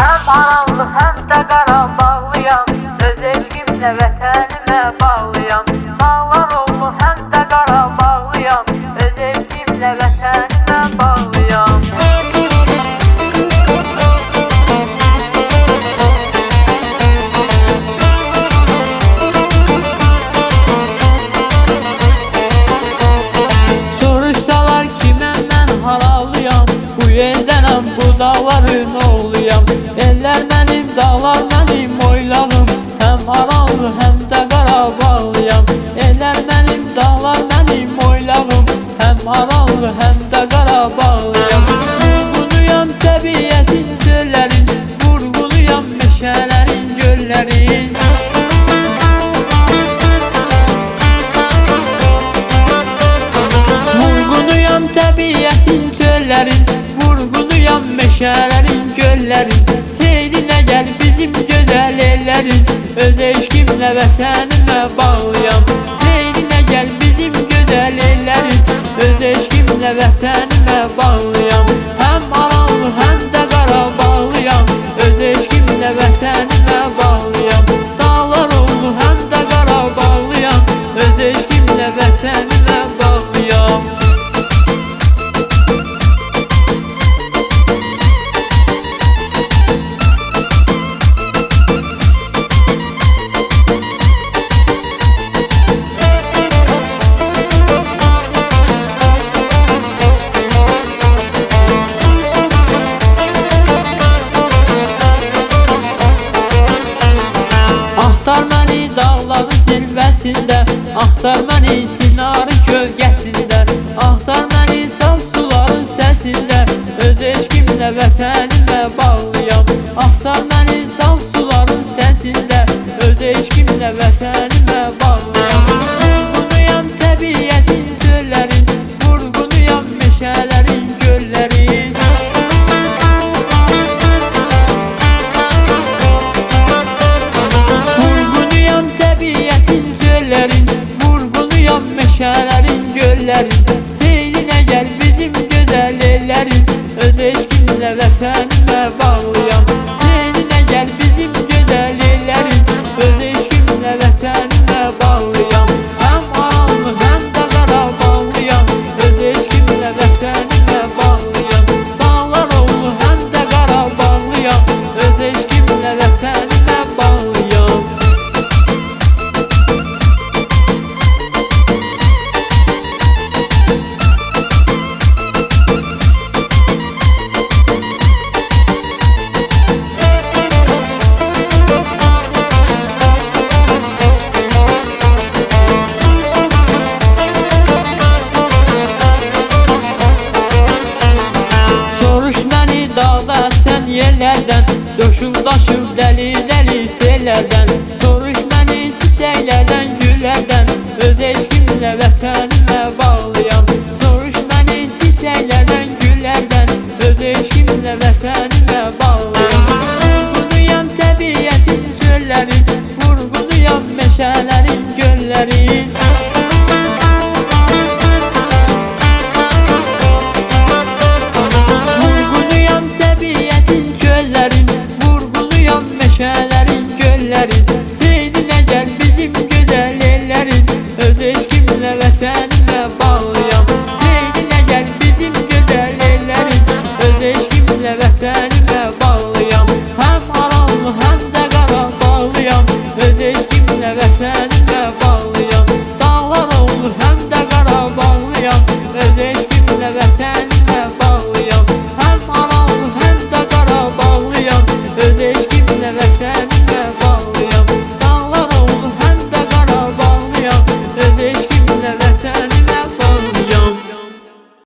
Hem aranlı hem de qara bağlıyam, öz eşqimlə vətənimə bağlıyam. Dağlar oldu hem de qara bağlıyam, öz eşqimlə vətənimə bağlıyam. Soruşsalar kimə mən haralıyam, bu yeldənəm, bu dağların oğluyam. Eller mənim, dağlar mənim oylağım, hem aranlı hem de qara bağlıyam. Eller mənim, dağlar mənim oylağım, hem aranlı hem de qara bağlıyam. Vurğuluyam təbiətin çöllərin, vurğuluyam meşələrin göllərin. Vurğuluyam təbiətin çöllərin, vurğuluyam meşələrin göllərin. Seyrinə gəl bizim gözəl ellərin, öz eşqimlə vətənimə bağlıyam. Seyrinə gəl bizim gözəl ellərin, öz eşqimlə vətənimə bağlıyam. Hem aranlı hem de qara bağlıyam, öz eşqimlə vətənimə bağlıyam. Dağlar oldu hem de qara bağlıyam, öz eşqimlə vətənimə bağlıyam. Axtar məni dağların zirvəsində, axtar məni çinarın kölgəsində, axtar məni saf suların səsində, öz eşqimlə vətənimə bağlıyam. Axtar məni saf suların səsində, öz eşqimlə vətənimə bağlıyam. Vurğuluyam təbiətin çöllərin, vurğuluyam meşələrin göllərin. Təbiətin çöllərin, vurğuluyam meşələrin göllərin. Seyrinə gəl bizim gözəl ellərin, öz eşqimlə vətənimə bağlıyam. Seyrinə gəl bizim gözəl ellərin, öz eşqimlə vətənimə bağlıyam. Hem aranlı hem de qara bağlıyam, öz eşqimlə vətənimə bağlıyam. Dağlar oldu hem de qara bağlıyam, öz eşqimlə vətənimə bağlıyam. Yerlərdən, döşüm daşım dəli-dəli sellərdən. Soruş məni çiçəklərdən, güllərdən, öz eşqimlə vətənimə bağlıyam. Soruş məni çiçəklərdən, güllərdən, öz eşqimlə vətənimə bağlıyam. Vurğuluyam təbiətin çöllərin, vurğuluyam meşələrin göllərin. Vurğuluyam meşələrin göllərin. Seyrinə gəl bizim gözəl ellərin, öz eşqimlə vətənimə bağlıyam. Seyrinə gəl bizim gözəl ellərin, öz eşqimlə vətənimə bağlıyam. Hem aranlı hem de qara bağlıyam, öz eşqimlə vətənimə bağlıyam.